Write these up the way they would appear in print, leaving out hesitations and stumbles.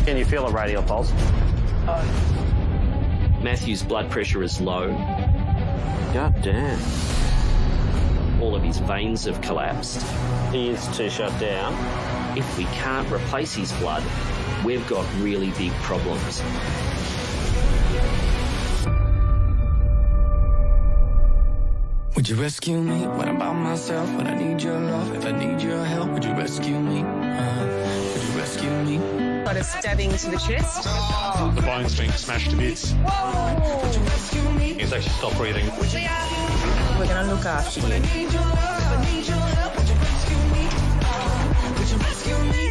Can you feel a radial pulse? Matthew's blood pressure is low. God damn. All of his veins have collapsed. He is too shut down. If we can't replace his blood, we've got really big problems. Would you rescue me when I'm by myself? When I need your love, if I need your help, would you rescue me? Would you rescue me? Got a stabbing to the chest. The bone's being smashed to bits. Whoa! Would you rescue me? He's actually stopped breathing. We're going to look after you. I need your love, if I need your help, would you rescue me? Would you rescue me?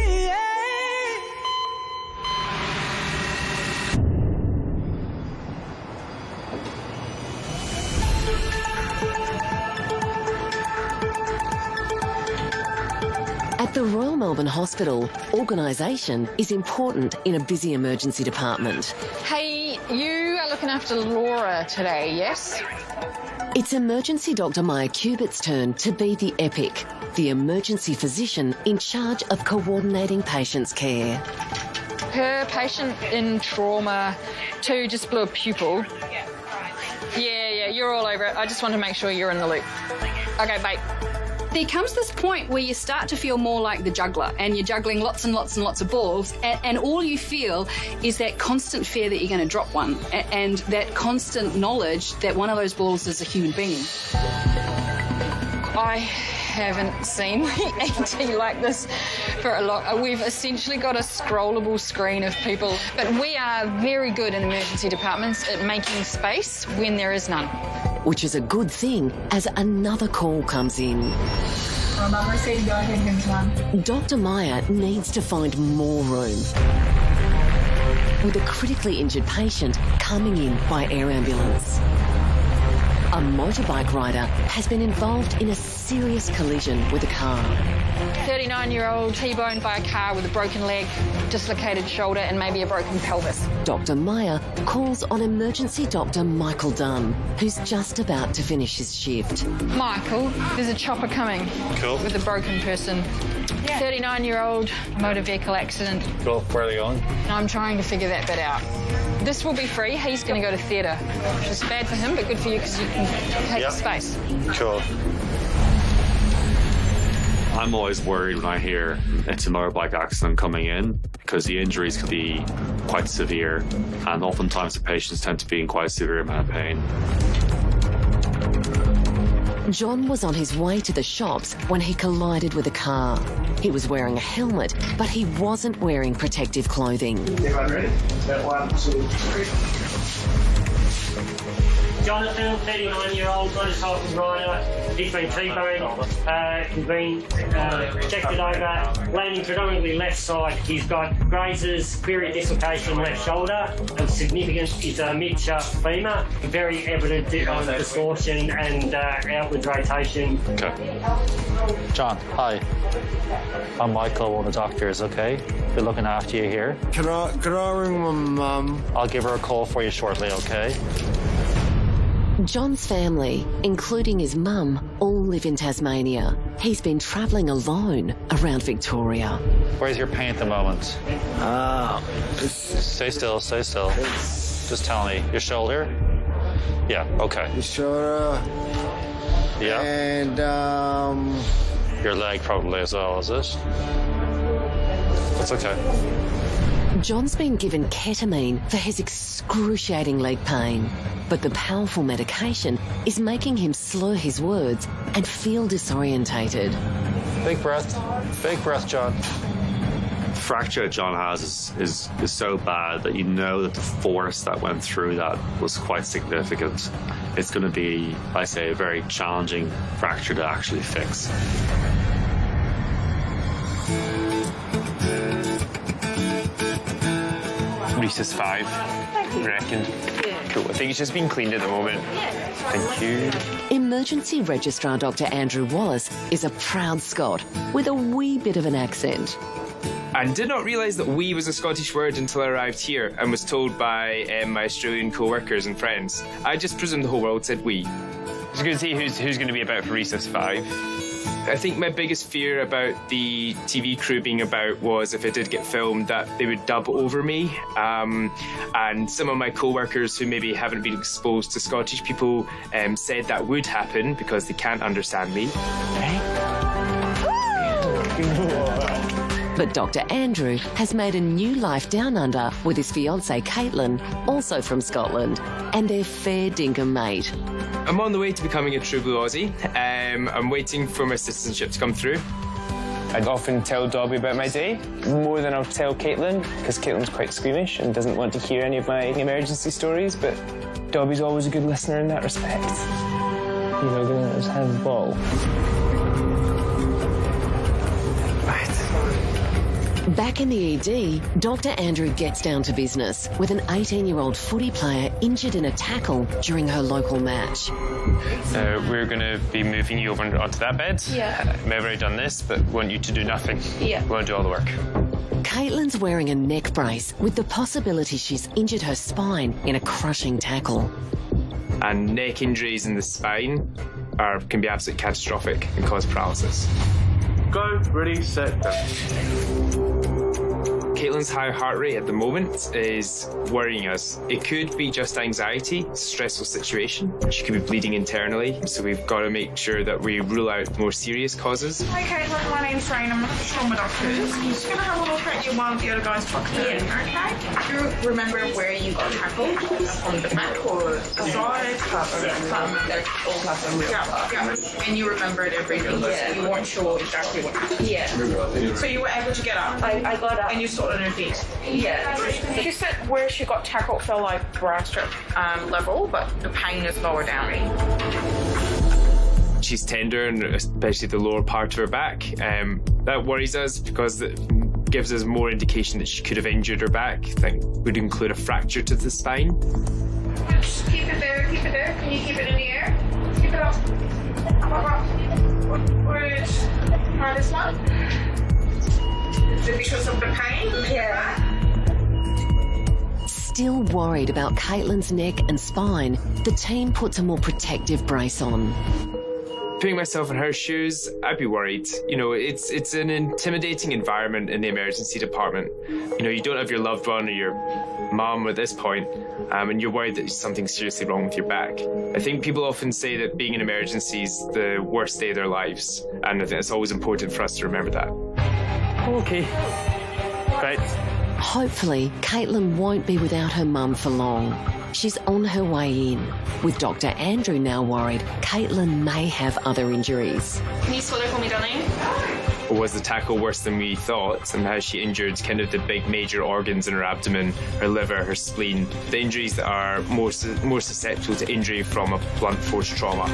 At the Royal Melbourne Hospital, organisation is important in a busy emergency department. Hey, you are looking after Laura today, yes? It's emergency Dr Maya Cubitt's turn to be the epic, the emergency physician in charge of coordinating patients' care. Her patient in trauma 2 just blew a pupil. Yeah, you're all over it. I just want to make sure you're in the loop. Okay, bye. There comes this point where you start to feel more like the juggler and you're juggling lots and lots and lots of balls and all you feel is that constant fear that you're going to drop one and that constant knowledge that one of those balls is a human being. I haven't seen anything like this for a lot. We've essentially got a scrollable screen of people, but we are very good in emergency departments at making space when there is none. Which is a good thing as another call comes in. Dr Maya needs to find more room. With a critically injured patient coming in by air ambulance. A motorbike rider has been involved in a serious collision with a car. 39-year-old T-boned by a car with a broken leg, dislocated shoulder and maybe a broken pelvis. Dr Maya calls on emergency Dr Michael Dunn, who's just about to finish his shift. Michael, there's a chopper coming. Cool. With a broken person. 39-year-old motor vehicle accident. Cool. Where are they going? I'm trying to figure that bit out. This will be free. He's going to go to theatre. It's bad for him, but good for you because you can take the space. Cool. I'm always worried when I hear it's a motorbike accident coming in because the injuries can be quite severe and oftentimes the patients tend to be in quite a severe amount of pain. John was on his way to the shops when he collided with a car. He was wearing a helmet, but he wasn't wearing protective clothing. Everyone ready? That 1, 2, 3. Jonathan, 39-year-old, motorcycle rider. He's been T-boned, he's been checked over, landing predominantly left side. He's got grazes, period dislocation left shoulder, and significant is a mid-shaft femur. Very evident distortion and outward rotation. Okay. John, hi. I'm Michael, one of the doctors, okay? We're looking after you here. Can I ring my mum? I'll give her a call for you shortly, okay? John's family, including his mum, all live in Tasmania. He's been travelling alone around Victoria. Where's your pain at the moment? Stay still, stay still. Just tell me. Your shoulder? Yeah, okay. Your shoulder. Yeah. And, your leg probably as well, is it? That's okay. John's been given ketamine for his excruciating leg pain, but the powerful medication is making him slur his words and feel disorientated. Big breath, John. The fracture John has is so bad that you know that the force that went through that was quite significant. It's going to be, I say, a very challenging fracture to actually fix. Rhesus 5, I reckon. Cool. I think it's just been cleaned at the moment. Thank you. Emergency Registrar Dr Andrew Wallace is a proud Scot with a wee bit of an accent. I did not realise that "we" was a Scottish word until I arrived here and was told by my Australian co-workers and friends. I just presumed the whole world said "we." It's good to see who's going to be about for Rhesus 5. I think my biggest fear about the TV crew being about was if it did get filmed that they would dub over me. And some of my co-workers who maybe haven't been exposed to Scottish people said that would happen because they can't understand me. But Dr. Andrew has made a new life down under with his fiancée Caitlin, also from Scotland, and their fair dinkum mate. I'm on the way to becoming a true blue Aussie. I'm waiting for my citizenship to come through. I'd often tell Dobby about my day, more than I'll tell Caitlin, because Caitlin's quite squeamish and doesn't want to hear any of my emergency stories, but Dobby's always a good listener in that respect. You know, gonna just have a ball. Back in the ED, Dr. Andrew gets down to business with an 18-year-old footy player injured in a tackle during her local match. We're going to be moving you over onto that bed. Yeah. I've already done this, but want you to do nothing. Yeah. We want to do all the work. Caitlin's wearing a neck brace with the possibility she's injured her spine in a crushing tackle. And neck injuries in the spine can be absolutely catastrophic and cause paralysis. Go, ready, set, go. Caitlin's high heart rate at the moment is worrying us. It could be just anxiety, it's a stressful situation. She could be bleeding internally, so we've got to make sure that we rule out more serious causes. Hi Caitlin, my name's Rain. I'm one of the trauma doctors. I'm just going to have a look at you while the other guys talk to you, okay? Do you remember where you got tackled? On the back or the side? Yeah. And you remembered everything? Yeah. You weren't sure exactly what happened? Yeah. So you were able to get up? I got up. And you saw it on her feet? Yeah. She said where she got tackled felt like bra strap level, but the pain is lower down. She's tender, and especially the lower part of her back. That worries us because it gives us more indication that she could have injured her back. That would include a fracture to the spine. Just keep it there, keep it there. Can you keep it in the air? Keep it up. Good. Try this one. Is it because of the pain? Yeah. Still worried about Caitlin's neck and spine, the team puts a more protective brace on. Putting myself in her shoes, I'd be worried. You know, it's an intimidating environment in the emergency department. You know, you don't have your loved one or your mom at this point, and you're worried that something's seriously wrong with your back. I think people often say that being in emergency is the worst day of their lives, and I think it's always important for us to remember that. Okay. Right. Hopefully, Caitlin won't be without her mum for long. She's on her way in, with Dr. Andrew now worried Caitlin may have other injuries. Can you swallow for me, darling? Was the tackle worse than we thought, and has she injured kind of the big major organs in her abdomen, her liver, her spleen, the injuries that are more susceptible to injury from a blunt force trauma?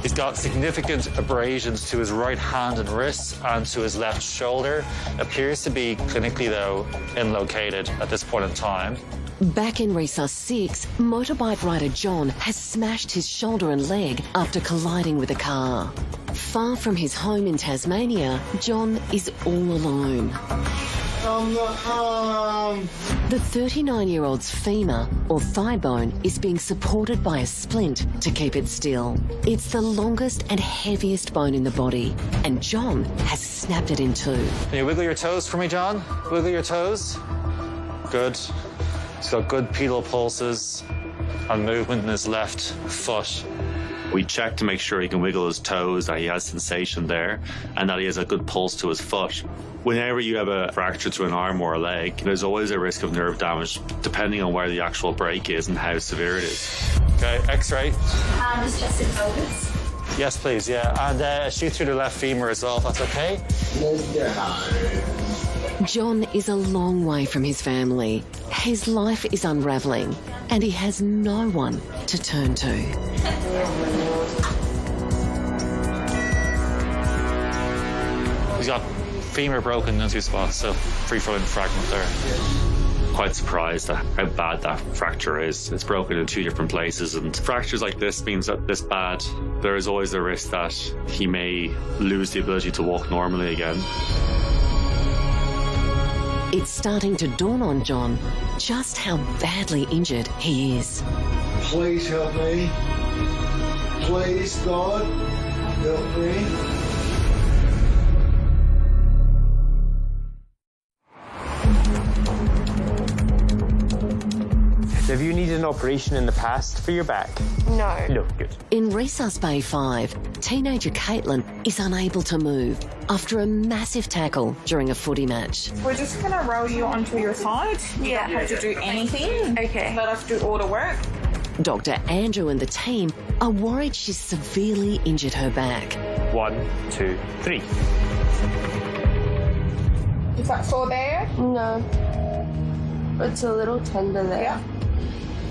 He's got significant abrasions to his right hand and wrist and to his left shoulder. Appears to be clinically, though, unlocated at this point in time. Back in Resus 6, motorbike rider John has smashed his shoulder and leg after colliding with a car. Far from his home in Tasmania, John is all alone. I'm not home. The 39-year-old's femur, or thigh bone, is being supported by a splint to keep it still. It's the longest and heaviest bone in the body, and John has snapped it in two. Can you wiggle your toes for me, John? Wiggle your toes. Good. He's got good pedal pulses and movement in his left foot. We check to make sure he can wiggle his toes, that he has sensation there, and that he has a good pulse to his foot. Whenever you have a fracture to an arm or a leg, there's always a risk of nerve damage, depending on where the actual break is and how severe it is. Okay, X-ray. Just in focus. Yes, please, yeah. And shoot through the left femur as well, if that's okay. John is a long way from his family. His life is unravelling, and he has no one to turn to. He's got femur broken in two spots, so free-flowing fragment there. Quite surprised at how bad that fracture is. It's broken in two different places, and fractures like this means that this bad, there is always a risk that he may lose the ability to walk normally again. it's starting to dawn on John just how badly injured he is. Please help me. Please, God, help me. Have you needed an operation in the past for your back? No. No, good. In Resus Bay 5, teenager Caitlin is unable to move after a massive tackle during a footy match. We're just going to roll you onto your side. You don't have to do anything. Okay. Let us do all the work. Dr. Andrew and the team are worried she's severely injured her back. 1, 2, 3. Is that sore there? No. It's a little tender there. Yeah.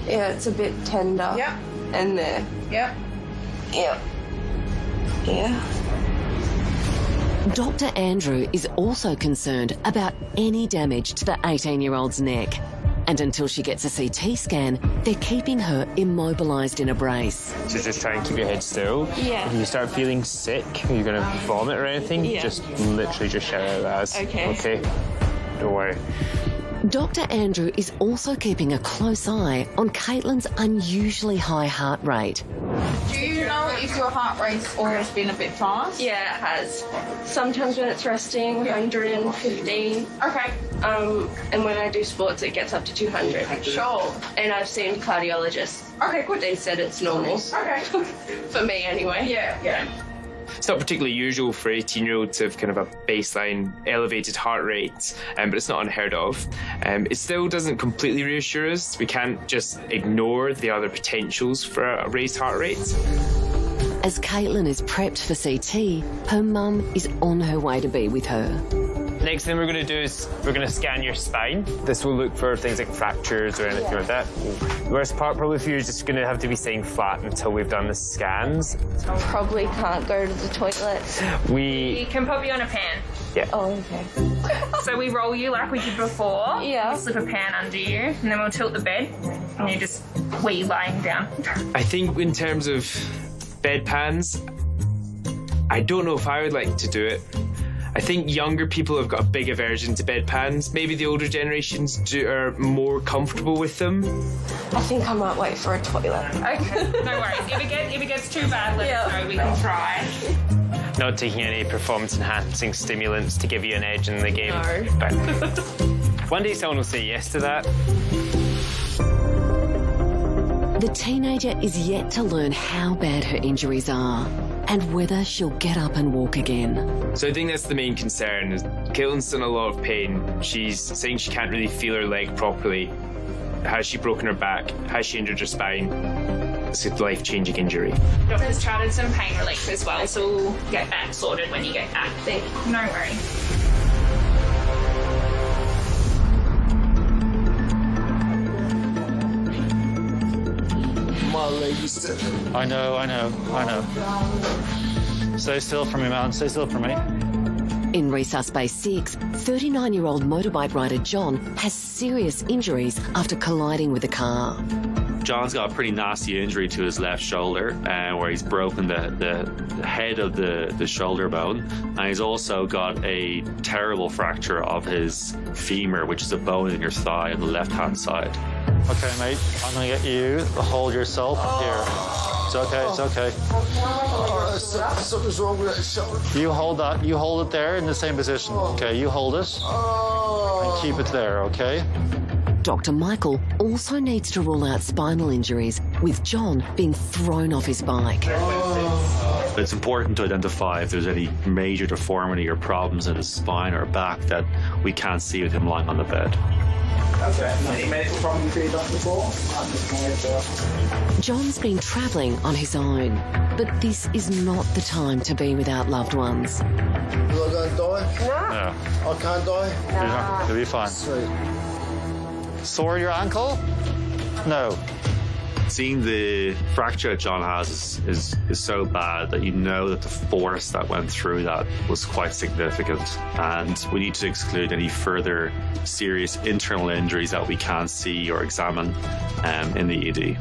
Yeah, it's a bit tender. Yep. And there. Yep. Yep. Yeah. Dr. Andrew is also concerned about any damage to the 18-year-old's neck. And until she gets a CT scan, they're keeping her immobilised in a brace. So just try and keep your head still. Yeah. If you start feeling sick, you're going to vomit or anything, just literally just shout out at us. Okay. Okay? Don't worry. Dr. Andrew is also keeping a close eye on Caitlin's unusually high heart rate. Do you know if your heart rate's always been a bit fast? Yeah, it has. Sometimes when it's resting, 115. Okay. And when I do sports, it gets up to 200. Sure. And I've seen cardiologists. Okay, good. They said it's normal. Okay. For me, anyway. Yeah. It's not particularly usual for 18-year-olds to have kind of a baseline elevated heart rate, but it's not unheard of. It still doesn't completely reassure us. We can't just ignore the other potentials for a raised heart rate. As Caitlin is prepped for CT, her mum is on her way to be with her. Next thing we're going to do is we're going to scan your spine. This will look for things like fractures or anything like that. The worst part probably for you is just going to have to be staying flat until we've done the scans. Probably can't go to the toilet. We can put you on a pan. Yeah. Oh, okay. So we roll you like we did before. Yeah. We'll slip a pan under you, and then we'll tilt the bed, and you just wee lying down. I think in terms of bedpans, I don't know if I would like to do it. I think younger people have got a big aversion to bedpans. Maybe the older generations are more comfortable with them. I think I might wait for a toilet. Okay, no worries. If it gets too bad, let us know. We can try. Not taking any performance-enhancing stimulants to give you an edge in the game. No. But one day someone will say yes to that. The teenager is yet to learn how bad her injuries are and whether she'll get up and walk again. So I think that's the main concern. Is Caitlin's in a lot of pain. She's saying she can't really feel her leg properly. Has she broken her back? Has she injured her spine? It's a life-changing injury. Doctor's charted some pain relief as well, so we'll get that sorted when you get back. Thank you. No worries. My leg is stiff. I know. Stay still for me, man. Stay still for me. In Resus Bay 6, 39-year-old motorbike rider John has serious injuries after colliding with a car. John's got a pretty nasty injury to his left shoulder, where he's broken the head of the shoulder bone, and he's also got a terrible fracture of his femur, which is a bone in your thigh on the left-hand side. Okay, mate. I'm gonna get you to hold yourself here. It's okay. It's okay. Something's wrong with that shoulder. You hold that. You hold it there in the same position. Okay, you hold it and keep it there. Okay. Dr. Michael also needs to rule out spinal injuries, with John being thrown off his bike. It's important to identify if there's any major deformity or problems in his spine or back that we can't see with him lying on the bed. Okay. Any medical problems for your doctor before? John's been travelling on his own, but this is not the time to be without loved ones. Will I go and die? No. I can't die? You'll be fine. Sweet. Sore your ankle? No. Seeing the fracture that John has is so bad that you know that the force that went through that was quite significant, and we need to exclude any further serious internal injuries that we can't see or examine in the ED.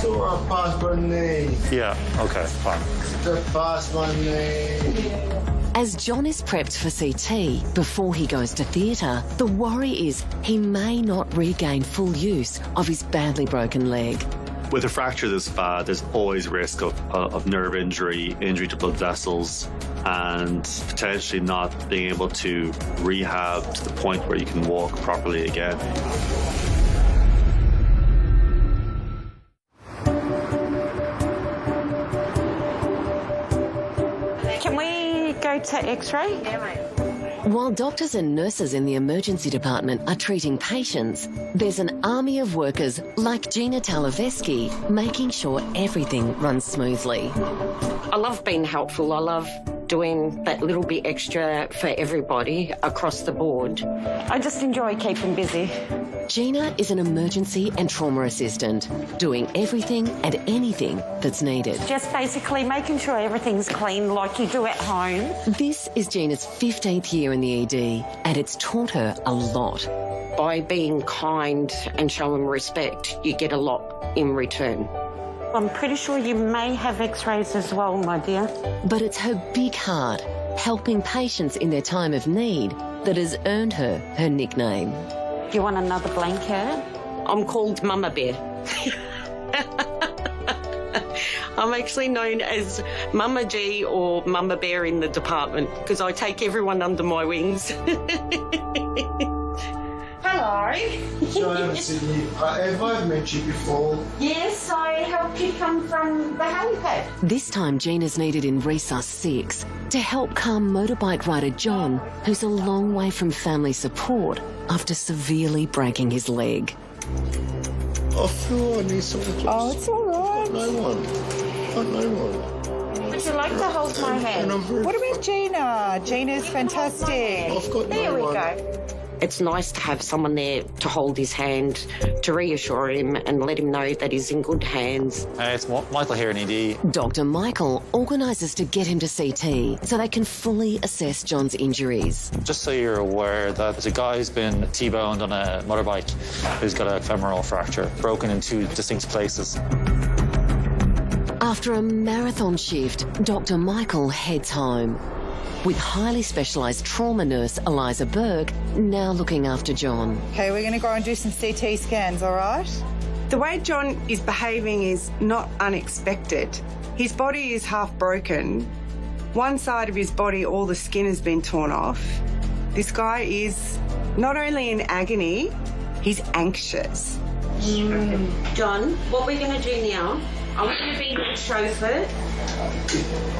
Sore past my knee. Yeah, okay, fine. Just past my knee. As John is prepped for CT before he goes to theatre, the worry is he may not regain full use of his badly broken leg. With a fracture this bad, there's always risk of nerve injury, injury to blood vessels, and potentially not being able to rehab to the point where you can walk properly again. Can we go to X-ray? Yeah, mate. While doctors and nurses in the emergency department are treating patients, there's an army of workers like Gina Talaveski making sure everything runs smoothly. I love being helpful. I love doing that little bit extra for everybody across the board. I just enjoy keeping busy. Gina is an emergency and trauma assistant, doing everything and anything that's needed. Just basically making sure everything's clean like you do at home. This is Gina's 15th year in the ED, and it's taught her a lot. By being kind and showing respect, you get a lot in return. I'm pretty sure you may have X-rays as well, my dear. But it's her big heart, helping patients in their time of need, that has earned her her nickname. Do you want another blanket? I'm called Mama Bear. I'm actually known as Mama G or Mama Bear in the department because I take everyone under my wings. Hello. So I haven't seen you. Have I met you before? Yes, I helped you come from the helipad. This time Gina's needed in Resus 6 to help calm motorbike rider John, who's a long way from family support after severely breaking his leg. I feel I need someone to... Oh, it's all right. No one. No one. Would you like to hold my hand? What about Gina? Gina's fantastic. I've got There no we one. go. It's nice to have someone there to hold his hand, to reassure him and let him know that he's in good hands. It's Michael here in ED. Dr. Michael organises to get him to CT so they can fully assess John's injuries. Just so you're aware that there's a guy who's been T-boned on a motorbike who's got a femoral fracture, broken in 2 distinct places. After a marathon shift, Dr. Michael heads home, with highly specialised trauma nurse Eliza Berg now looking after John. Okay, we're going to go and do some CT scans, all right? The way John is behaving is not unexpected. His body is half broken. One side of his body, all the skin has been torn off. This guy is not only in agony, he's anxious. John, what we're going to do now, I want you to be the chauffeur.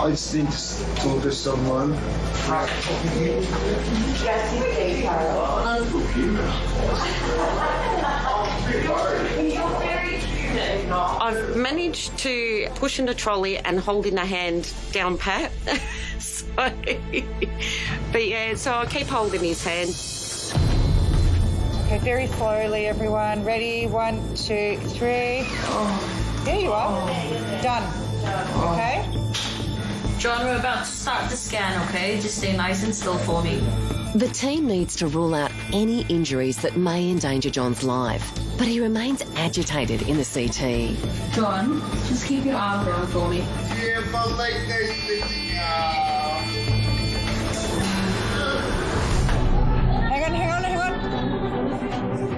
I just need to talk to someone. I've managed to push in the trolley and hold in the hand down pat. So I keep holding his hand. Okay, very slowly, everyone. Ready? 1, 2, 3. There you are. Done. Okay? John, we're about to start the scan, okay? Just stay nice and still for me. The team needs to rule out any injuries that may endanger John's life, but he remains agitated in the CT. John, just keep your arm down for me. Yeah, but like this. Hang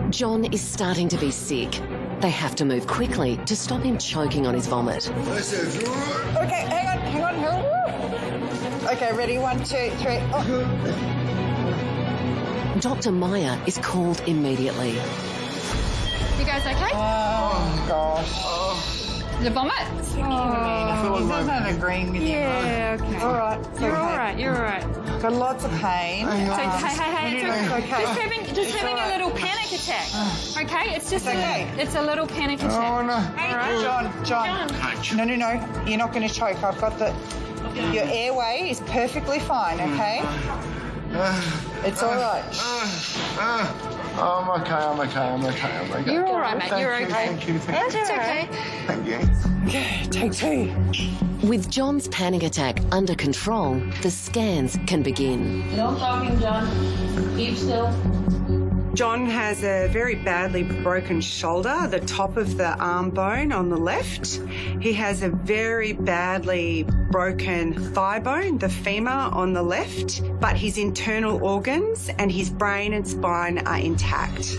on. John is starting to be sick. They have to move quickly to stop him choking on his vomit. Okay, hang on. Okay, ready? 1, 2, 3. Oh. Dr. Meyer is called immediately. You guys okay? Oh, gosh. The vomit? He's not agreeing with you. Yeah, okay. All right. You're all right. You're all right. Got lots of pain. Hey, it's okay. Just having a little panic attack. Okay, it's just okay. It's a little panic attack. Oh no! Hey, John. No. You're not going to choke. I've got the. Your airway is perfectly fine. Okay. It's all right. I'm okay. You're all right, mate. You're okay. Thank you. It's okay. Thank you. Okay, take 2. With John's panic attack under control, the scans can begin. No talking, John. Keep still. John has a very badly broken shoulder, the top of the arm bone on the left. He has a very badly broken thigh bone, the femur on the left, but his internal organs and his brain and spine are intact.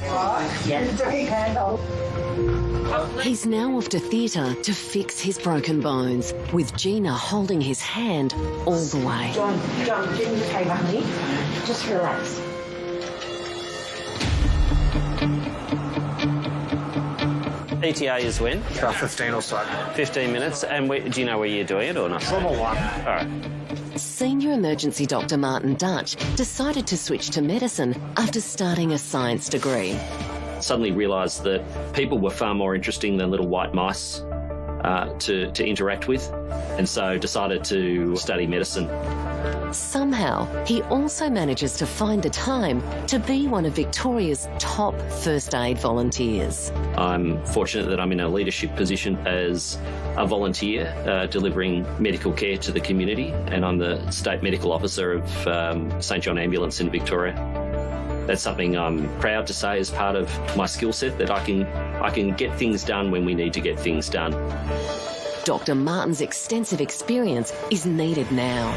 He's now off to theatre to fix his broken bones, with Gina holding his hand all the way. John, do me a favour, honey. Just relax. ETA is when? About 15 or so. 15 minutes. And do you know where you're doing it or not? Trauma 1. All right. Senior emergency Dr. Martin Dutch decided to switch to medicine after starting a science degree. Suddenly realised that people were far more interesting than little white mice to interact with, and so decided to study medicine. Somehow, he also manages to find the time to be one of Victoria's top first aid volunteers. I'm fortunate that I'm in a leadership position as a volunteer delivering medical care to the community, and I'm the State Medical Officer of St John Ambulance in Victoria. That's something I'm proud to say as part of my skill set, that I can get things done when we need to get things done. Dr. Martin's extensive experience is needed now.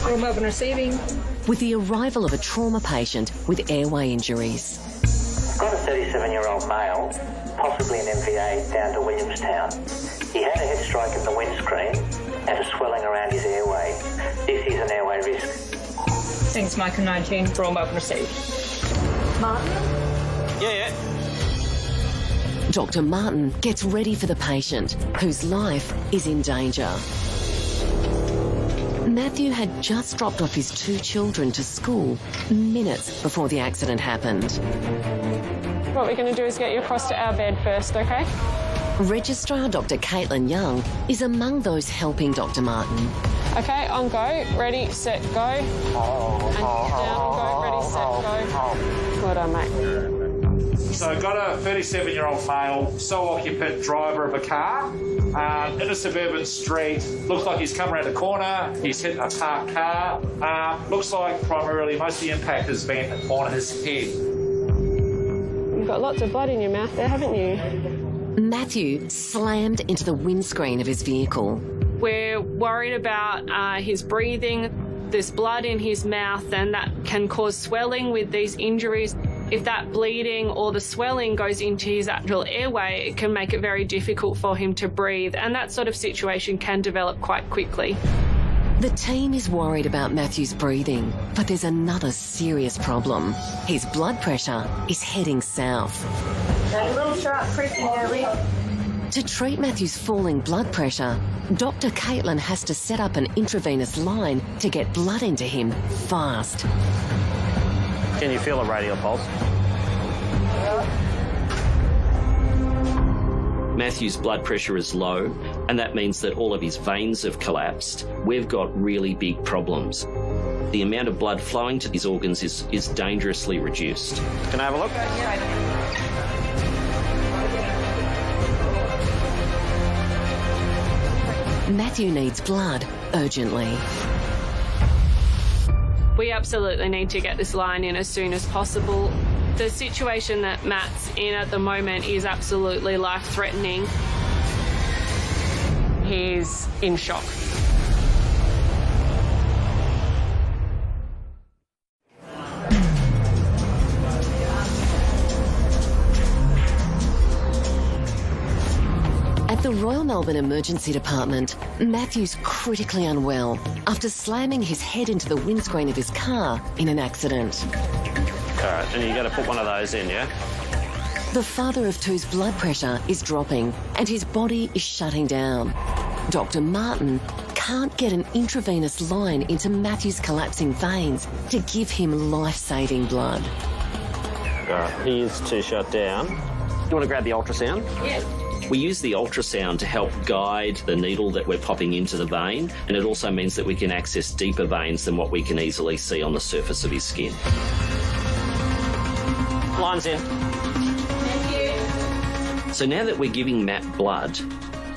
Room open receiving. With the arrival of a trauma patient with airway injuries. Got a 37-year-old male, possibly an MVA, down to Williamstown. He had a head strike in the windscreen and a swelling around his airway. This is an airway risk. Thanks, Michael 19. Room open received. Martin? Yeah. Dr. Martin gets ready for the patient, whose life is in danger. Matthew had just dropped off his 2 children to school minutes before the accident happened. What we're going to do is get you across to our bed first, OK? Registrar Dr. Caitlin Young is among those helping Dr. Martin. OK, on go. Ready, set, go. And down and go. Ready, set, go. Well done, mate. So got a 37-year-old male, sole occupant driver of a car in a suburban street. Looks like he's come around the corner. He's hit a parked car. Looks like primarily most of the impact has been on his head. You've got lots of blood in your mouth there, haven't you? Matthew slammed into the windscreen of his vehicle. We're worried about his breathing. There's blood in his mouth, and that can cause swelling with these injuries. If that bleeding or the swelling goes into his actual airway, it can make it very difficult for him to breathe, and that sort of situation can develop quite quickly. The team is worried about Matthew's breathing, but there's another serious problem. His blood pressure is heading south. That little sharp prick in your lip. To treat Matthew's falling blood pressure, Dr. Caitlin has to set up an intravenous line to get blood into him fast. Can you feel a radial pulse? Matthew's blood pressure is low, and that means that all of his veins have collapsed. We've got really big problems. The amount of blood flowing to these organs is dangerously reduced. Can I have a look? Matthew needs blood urgently. We absolutely need to get this line in as soon as possible. The situation that Matt's in at the moment is absolutely life-threatening. He's in shock. At the Royal Melbourne Emergency Department, Matthew's critically unwell after slamming his head into the windscreen of his car in an accident. All right, and you got to put one of those in, yeah? The father of two's blood pressure is dropping and his body is shutting down. Dr. Martin can't get an intravenous line into Matthew's collapsing veins to give him life-saving blood. All right, he is to shut down. Do you want to grab the ultrasound? Yeah. We use the ultrasound to help guide the needle that we're popping into the vein, and it also means that we can access deeper veins than what we can easily see on the surface of his skin. Line's in. Thank you. So now that we're giving Matt blood,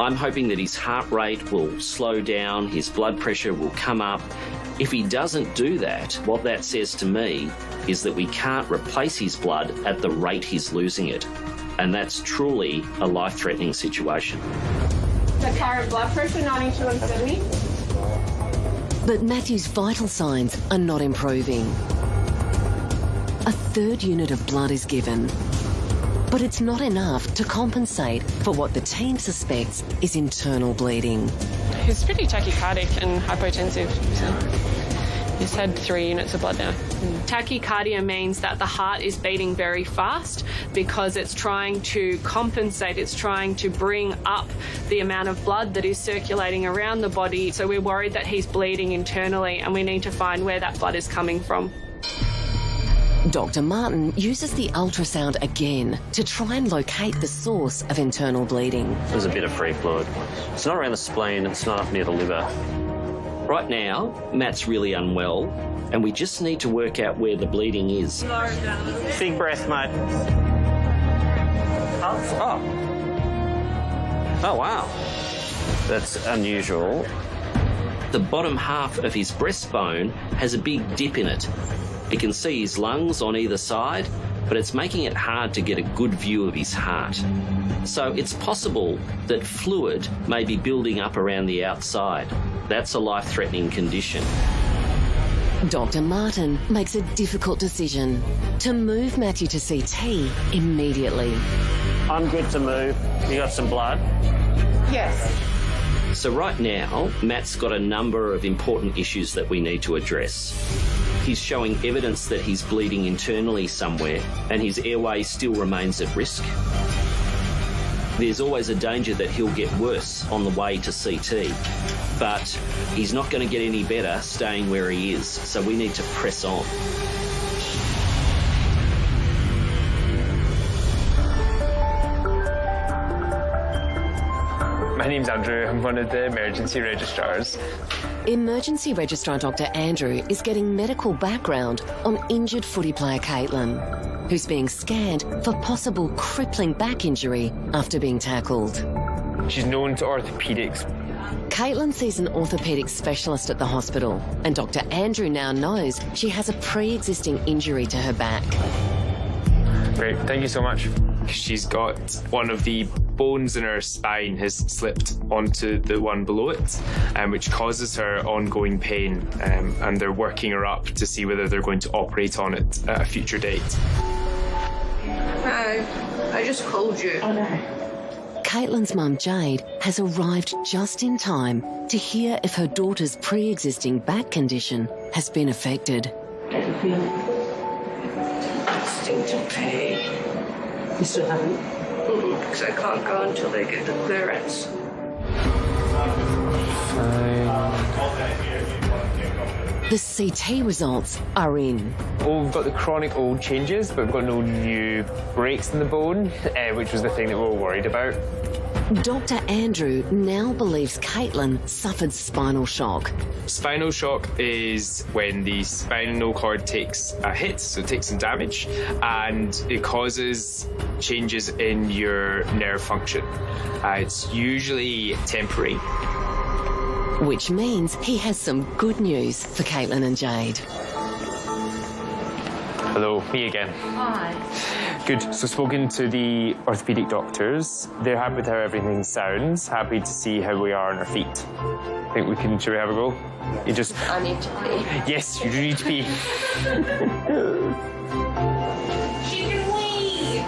I'm hoping that his heart rate will slow down, his blood pressure will come up. If he doesn't do that, what that says to me is that we can't replace his blood at the rate he's losing it. And that's truly a life-threatening situation. The current blood pressure, 92 and 70. But Matthew's vital signs are not improving. A third unit of blood is given, but it's not enough to compensate for what the team suspects is internal bleeding. He's pretty tachycardic and hypotensive. So he's had 3 units of blood now. Tachycardia means that the heart is beating very fast because it's trying to compensate, it's trying to bring up the amount of blood that is circulating around the body. So we're worried that he's bleeding internally and we need to find where that blood is coming from. Dr. Martin uses the ultrasound again to try and locate the source of internal bleeding. There's a bit of free fluid. It's not around the spleen, it's not up near the liver. Right now, Matt's really unwell, and we just need to work out where the bleeding is. Big breath, mate. Oh, wow. That's unusual. The bottom half of his breastbone has a big dip in it. You can see his lungs on either side, but it's making it hard to get a good view of his heart. So it's possible that fluid may be building up around the outside. That's a life-threatening condition. Dr. Martin makes a difficult decision to move Matthew to CT immediately. I'm good to move. You got some blood? Yes. So right now, Matt's got a number of important issues that we need to address. He's showing evidence that he's bleeding internally somewhere, and his airway still remains at risk. There's always a danger that he'll get worse on the way to CT, but he's not going to get any better staying where he is, so we need to press on. My name's Andrew. I'm one of the emergency registrars. Emergency registrar Dr. Andrew is getting medical background on injured footy player Caitlin, who's being scanned for possible crippling back injury after being tackled. She's known to orthopaedics. Caitlin sees an orthopaedic specialist at the hospital, and Dr. Andrew now knows she has a pre-existing injury to her back. Great, thank you so much. She's got one of the bones in her spine has slipped onto the one below it, which causes her ongoing pain, and they're working her up to see whether they're going to operate on it at a future date. Hi, I just called you. Oh no. Caitlin's mum Jade has arrived just in time to hear if her daughter's pre-existing back condition has been affected. Distinct pain. You still haven't? Because I can't go until they get the clearance. The CT results are in. Oh, we've got the chronic old changes, but we've got no new breaks in the bone, which was the thing that we were worried about. Dr. Andrew now believes Caitlin suffered spinal shock. Spinal shock is when the spinal cord takes a hit, so it takes some damage, and it causes changes in your nerve function. It's usually temporary. Which means he has some good news for Caitlin and Jade. Hello, me again. Hi. Good. So spoken to the orthopaedic doctors. They're happy with how everything sounds, happy to see how we are on our feet. Think we can, should we have a go? You just... I need to pee. Yes, you do need to pee. She can wee.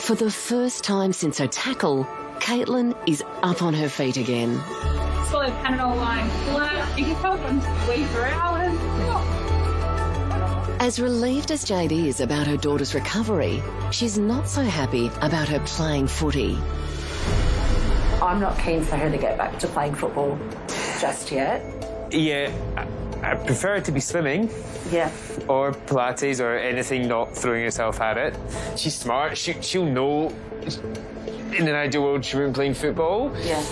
For the first time since her tackle, Caitlin is up on her feet again. Solid Panadol line. You can help them wee for hours. As relieved as Jade is about her daughter's recovery, she's not so happy about her playing footy. I'm not keen for her to get back to playing football just yet. Yeah, I prefer to be swimming. Yeah. Or Pilates or anything not throwing yourself at it. She's smart. She'll know. In an ideal world, she wouldn't be playing football. Yeah.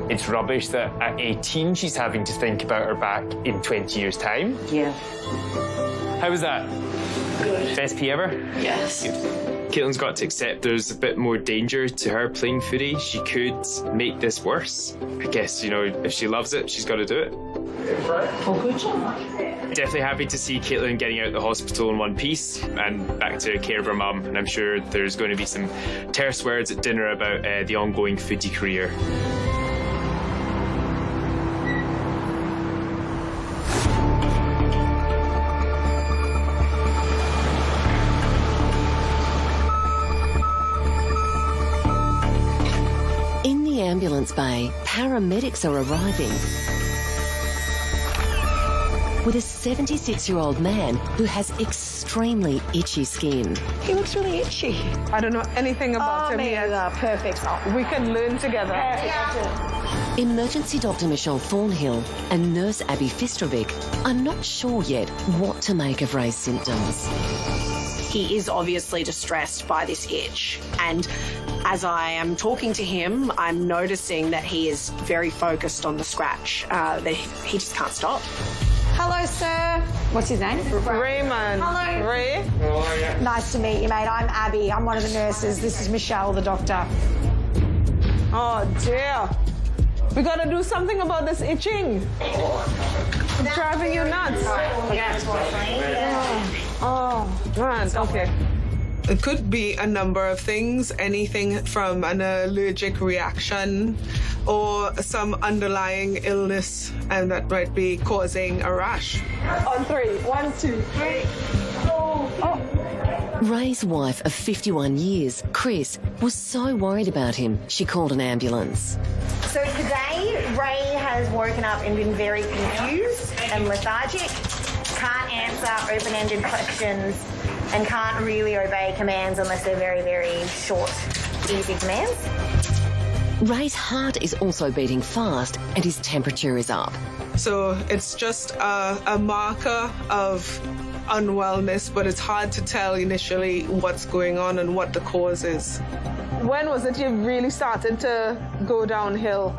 It's rubbish that at 18 she's having to think about her back in 20 years' time. Yeah. How was that? Good. Best pee ever? Yes. Good. Caitlin's got to accept there's a bit more danger to her playing footy. She could make this worse. I guess, you know, if she loves it, she's got to do it. Definitely happy to see Caitlin getting out of the hospital in one piece and back to care of her mum. And I'm sure there's going to be some terse words at dinner about the ongoing footy career. In the ambulance bay, paramedics are arriving with a 76-year-old man who has extremely itchy skin. He looks really itchy. I don't know anything about him yet. Perfect. We can learn together. Emergency Dr. Michelle Thornhill and nurse Abby Fistrovic are not sure yet what to make of Ray's symptoms. He is obviously distressed by this itch, and as I am talking to him, I'm noticing that he is very focused on the scratch. He just can't stop. Hello, sir. What's his name? Raymond. Hello. Ray. Nice to meet you, mate. I'm Abby. I'm one of the nurses. This is Michelle, the doctor. Oh, dear. We got to do something about this itching. It's driving you nuts. Oh, man. Okay. It could be a number of things, anything from an allergic reaction or some underlying illness, and that might be causing a rash. On 3. 1, 2, 3. Oh. Ray's wife of 51 years, Chris, was so worried about him, she called an ambulance. So today, Ray has woken up and been very confused and lethargic, can't answer open-ended questions, and can't really obey commands unless they're very, very short, easy commands. Ray's heart is also beating fast and his temperature is up. So it's just a marker of unwellness, but it's hard to tell initially what's going on and what the cause is. When was it you really started to go downhill?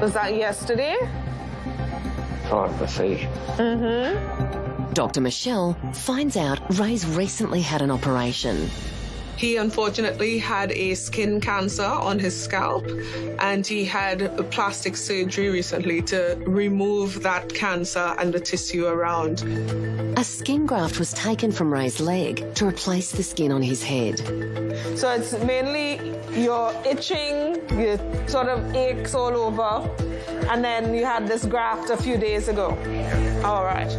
Was that yesterday? Hard to say. Dr. Michelle finds out Ray's recently had an operation. He unfortunately had a skin cancer on his scalp, and he had a plastic surgery recently to remove that cancer and the tissue around. A skin graft was taken from Ray's leg to replace the skin on his head. So it's mainly your itching, your sort of aches all over, and then you had this graft a few days ago. All right.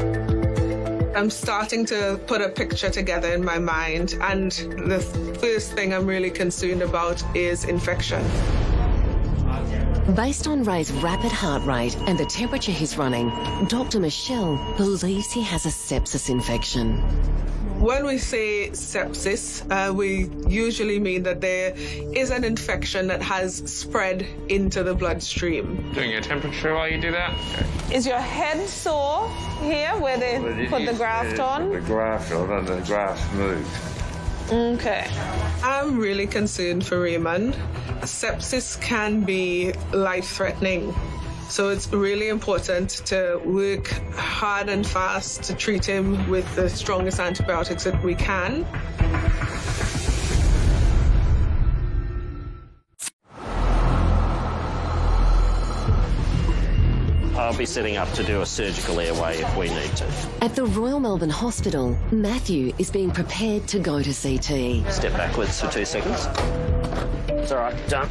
I'm starting to put a picture together in my mind, and the first thing I'm really concerned about is infection. Based on Ray's rapid heart rate and the temperature he's running, Dr. Michelle believes he has a sepsis infection. When we say sepsis, we usually mean that there is an infection that has spread into the bloodstream. Doing your temperature while you do that? Is your head sore here where they put the graft on? The graft on and the graft moved. Okay. I'm really concerned for Raymond. Sepsis can be life-threatening. So it's really important to work hard and fast to treat him with the strongest antibiotics that we can. I'll be setting up to do a surgical airway if we need to. At the Royal Melbourne Hospital, Matthew is being prepared to go to CT. Step backwards for 2 seconds. It's all right, done.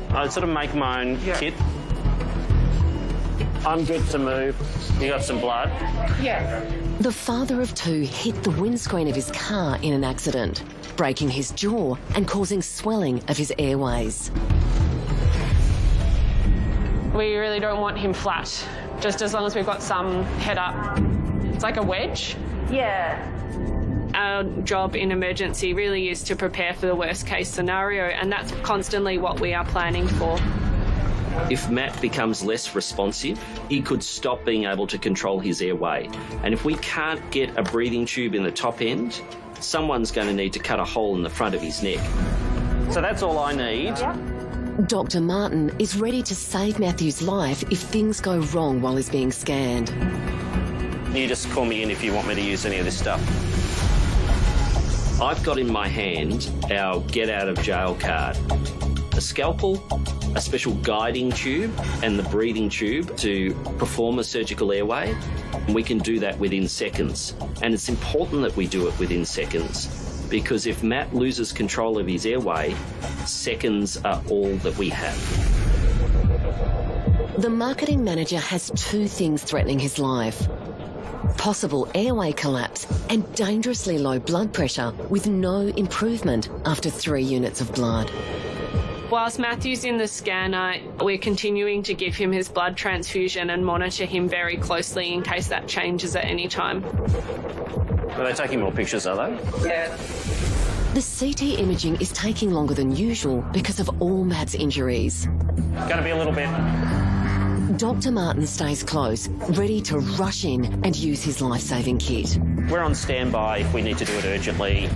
I sort of make my own kit. I'm good to move. You got some blood? Yeah. The father of 2 hit the windscreen of his car in an accident, breaking his jaw and causing swelling of his airways. We really don't want him flat, just as long as we've got some head up. It's like a wedge. Yeah. Our job in emergency really is to prepare for the worst case scenario, and that's constantly what we are planning for. If Matt becomes less responsive, he could stop being able to control his airway. And if we can't get a breathing tube in the top end, someone's going to need to cut a hole in the front of his neck. So that's all I need. Dr. Martin is ready to save Matthew's life if things go wrong while he's being scanned. You just call me in if you want me to use any of this stuff. I've got in my hand our get out of jail card. A scalpel, a special guiding tube and the breathing tube to perform a surgical airway. And we can do that within seconds. And it's important that we do it within seconds because if Matt loses control of his airway, seconds are all that we have. The marketing manager has two things threatening his life. Possible airway collapse and dangerously low blood pressure with no improvement after 3 units of blood. Whilst Matthew's in the scanner, we're continuing to give him his blood transfusion and monitor him very closely in case that changes at any time. Are they taking more pictures, are they? Yeah. The CT imaging is taking longer than usual because of all Matt's injuries. Going to be a little bit. Dr. Martin stays close, ready to rush in and use his life-saving kit. We're on standby if we need to do it urgently.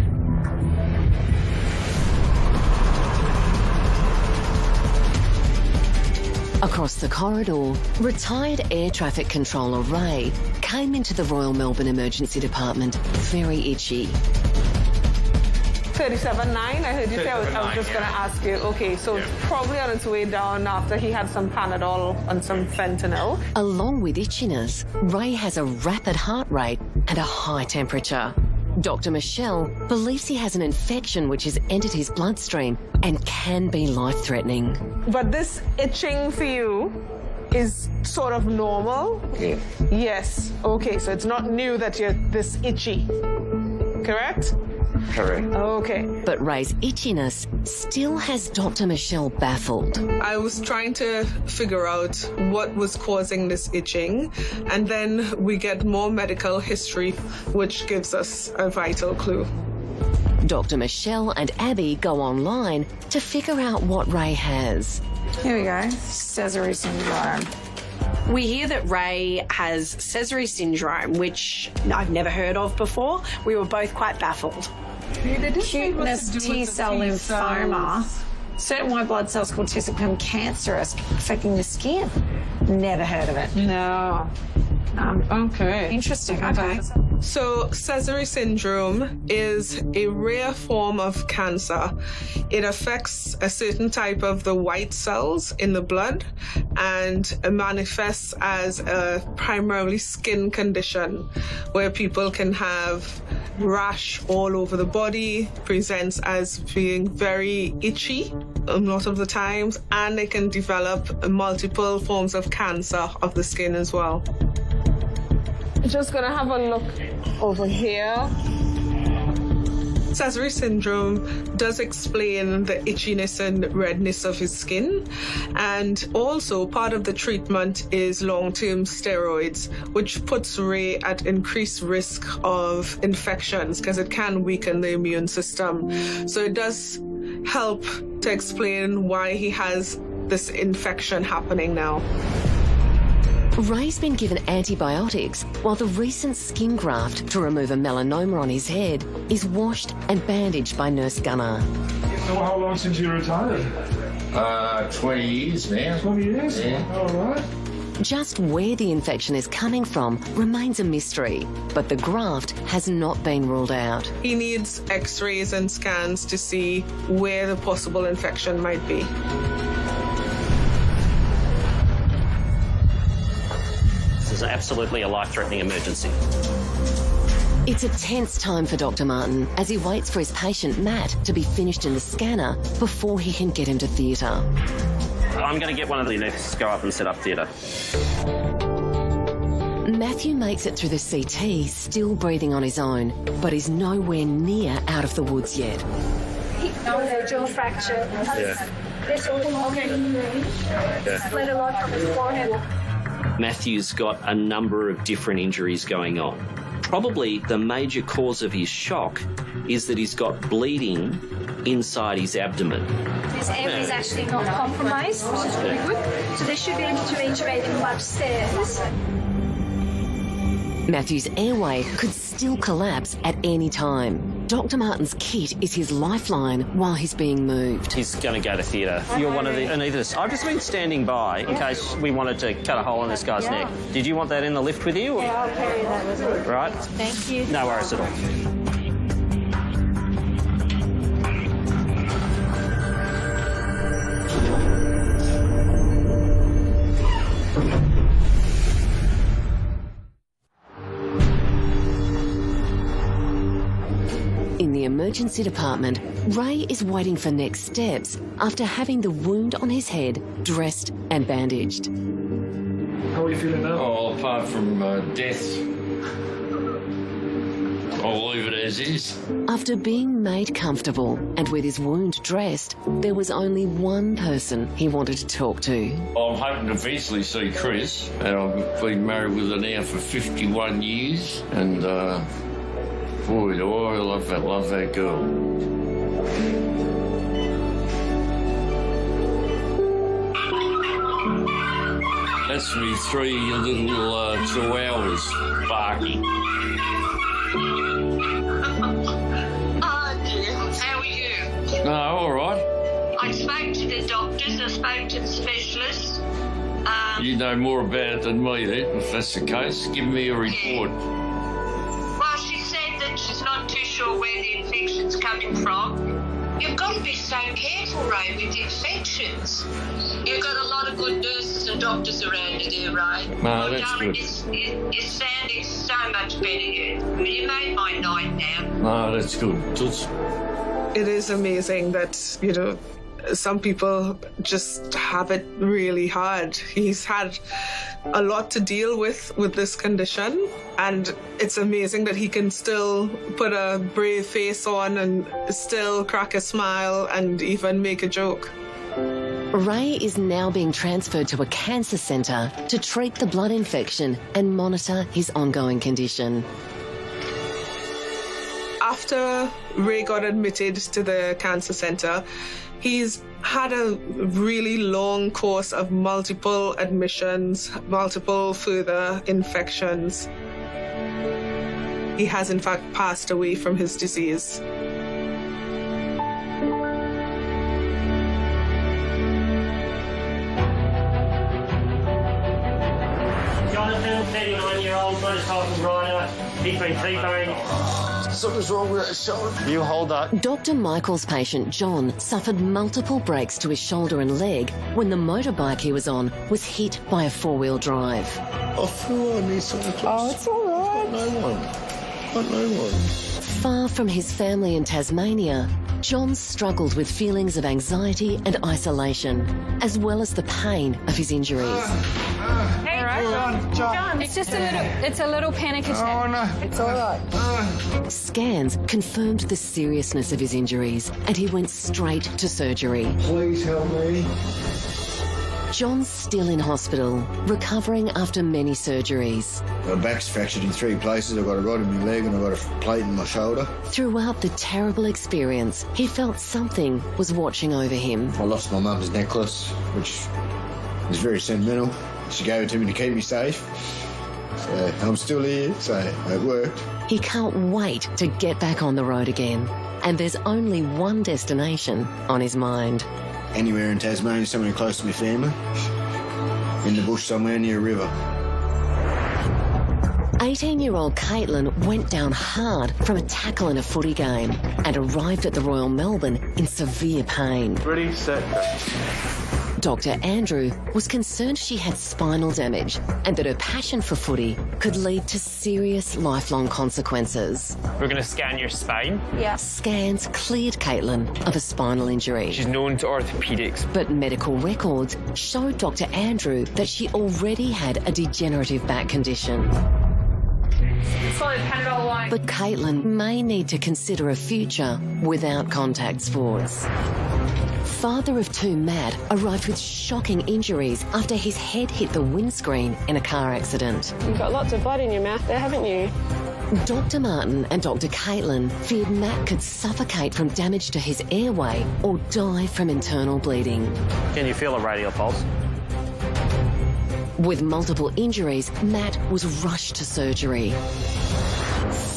Across the corridor, retired air traffic controller Ray came into the Royal Melbourne Emergency Department very itchy. 37.9, I heard you say. I was just going to ask you. Okay, so it's probably on its way down after he had some Panadol and some fentanyl. Along with itchiness, Ray has a rapid heart rate and a high temperature. Dr. Michelle believes he has an infection which has entered his bloodstream and can be life-threatening. But this itching for you is sort of normal? Yeah. Yes. Okay, so it's not new that you're this itchy, correct? Correct. Okay. But Ray's itchiness still has Dr. Michelle baffled. I was trying to figure out what was causing this itching, and then we get more medical history, which gives us a vital clue. Dr. Michelle and Abby go online to figure out what Ray has. Here we go. Sézary syndrome. We hear that Ray has Sézary syndrome, which I've never heard of before. We were both quite baffled. Cuteness T-cell lymphoma. Certain white blood cells called T cells become cancerous, affecting the skin. Never heard of it. No. Okay. Interesting. Okay. So, Sézary syndrome is a rare form of cancer. It affects a certain type of the white cells in the blood and manifests as a primarily skin condition where people can have rash all over the body, presents as being very itchy a lot of the times, and they can develop multiple forms of cancer of the skin as well. Just gonna have a look over here. Sézary syndrome does explain the itchiness and redness of his skin, and also part of the treatment is long-term steroids, which puts Ray at increased risk of infections because it can weaken the immune system. So it does help to explain why he has this infection happening now. Ray's been given antibiotics while the recent skin graft to remove a melanoma on his head is washed and bandaged by Nurse Gunnar. So how long since you retired? 20 years now. 20 years? Yeah. All right. Just where the infection is coming from remains a mystery, but the graft has not been ruled out. He needs x-rays and scans to see where the possible infection might be. This is absolutely a life-threatening emergency. It's a tense time for Dr. Martin as he waits for his patient Matt to be finished in the scanner before he can get him to theatre. I'm going to get one of the nurses to go up and set up theatre. Matthew makes it through the CT, still breathing on his own, but is nowhere near out of the woods yet. Jaw fracture. Yeah. Okay. Split a lot from his forehead. Matthew's got a number of different injuries going on. Probably the major cause of his shock is that he's got bleeding inside his abdomen. His airway is actually not compromised, which is really good. So they should be able to intubate him upstairs. Matthew's airway could still collapse at any time. Dr. Martin's kit is his lifeline while he's being moved. He's going to go to theatre. You're one of the anaesthetists. I've just been standing by in case we wanted to cut a hole in this guy's neck. Did you want that in the lift with you? Yeah, I'll carry that with me. Right. Thank you. No worries at all. In the emergency department, Ray is waiting for next steps after having the wound on his head dressed and bandaged. How are you feeling now? Oh, apart from death, I'll leave it as is. After being made comfortable and with his wound dressed, there was only one person he wanted to talk to. I'm hoping to eventually see Chris, and I've been married with her now for 51 years, and boy, do I love that girl. That's me 3 little chihuahuas barking. Oh dear, how are you? No, all right. I spoke to the doctors, I spoke to the specialists. You know more about it than me then, if that's the case. Give me a report. Well, she said that she's not too sure where the infection's coming from. You've got to be so careful, Ray, with the infections. You've got a lot of good nurses and doctors around you there, Ray. No, that's darling, good. You're sounding so much better. You made my night now. No, that's good. It is amazing that, you know, some people just have it really hard. He's had a lot to deal with this condition, and it's amazing that he can still put a brave face on and still crack a smile and even make a joke. Ray is now being transferred to a cancer centre to treat the blood infection and monitor his ongoing condition. After Ray got admitted to the cancer centre, he's had a really long course of multiple admissions, multiple further infections. He has in fact passed away from his disease. Jonathan, 39-year-old motorcycle rider. He's been T-boned. Something's wrong with that shoulder. You hold that. Dr. Michael's patient, John, suffered multiple breaks to his shoulder and leg when the motorbike he was on was hit by a four-wheel drive. I feel I need something close. Oh, it's all right. No one. Far from his family in Tasmania, John struggled with feelings of anxiety and isolation, as well as the pain of his injuries. Hey, John. It's just a little panic attack. Oh, no. It's all right. Scans confirmed the seriousness of his injuries, and he went straight to surgery. Please help me. John's still in hospital, recovering after many surgeries. My back's fractured in 3 places. I've got a rod in my leg and I've got a plate in my shoulder. Throughout the terrible experience, he felt something was watching over him. I lost my mum's necklace, which is very sentimental. She gave it to me to keep me safe. So I'm still here, so it worked. He can't wait to get back on the road again. And there's only one destination on his mind. Anywhere in Tasmania, somewhere close to my family. In the bush somewhere near a river. 18-year-old Caitlin went down hard from a tackle in a footy game and arrived at the Royal Melbourne in severe pain. Ready, set, go. Dr. Andrew was concerned she had spinal damage and that her passion for footy could lead to serious lifelong consequences. We're going to scan your spine. Yeah. Scans cleared Caitlin of a spinal injury. She's known to orthopaedics. But medical records showed Dr. Andrew that she already had a degenerative back condition. But Caitlin may need to consider a future without contact sports. Father of 2, Matt, arrived with shocking injuries after his head hit the windscreen in a car accident. You've got lots of blood in your mouth there, haven't you? Dr. Martin and Dr. Caitlin feared Matt could suffocate from damage to his airway or die from internal bleeding. Can you feel a radial pulse? With multiple injuries, Matt was rushed to surgery.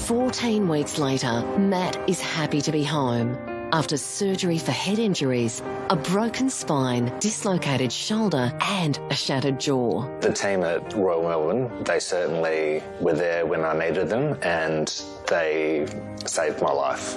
14 weeks later, Matt is happy to be home. After surgery for head injuries, a broken spine, dislocated shoulder and a shattered jaw. The team at Royal Melbourne, they certainly were there when I needed them and they saved my life.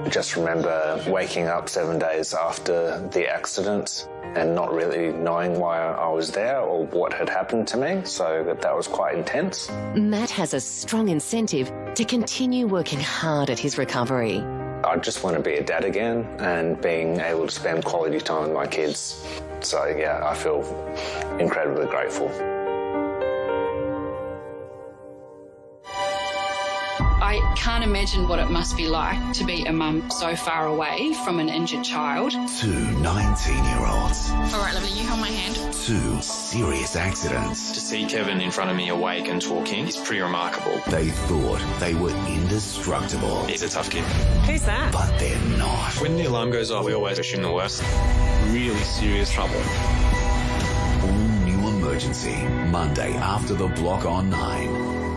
I just remember waking up 7 days after the accident and not really knowing why I was there or what had happened to me, so that was quite intense. Matt has a strong incentive to continue working hard at his recovery. I just want to be a dad again and being able to spend quality time with my kids. So, yeah, I feel incredibly grateful. I can't imagine what it must be like to be a mum so far away from an injured child. 2 19-year-olds. All right, lovely, you hold my hand. 2 serious accidents. To see Kevin in front of me awake and talking is pretty remarkable. They thought they were indestructible. He's a tough kid. Who's that? But they're not. When the alarm goes off, we always assume the worst. Really serious trouble. All new Emergency, Monday after the block on 9.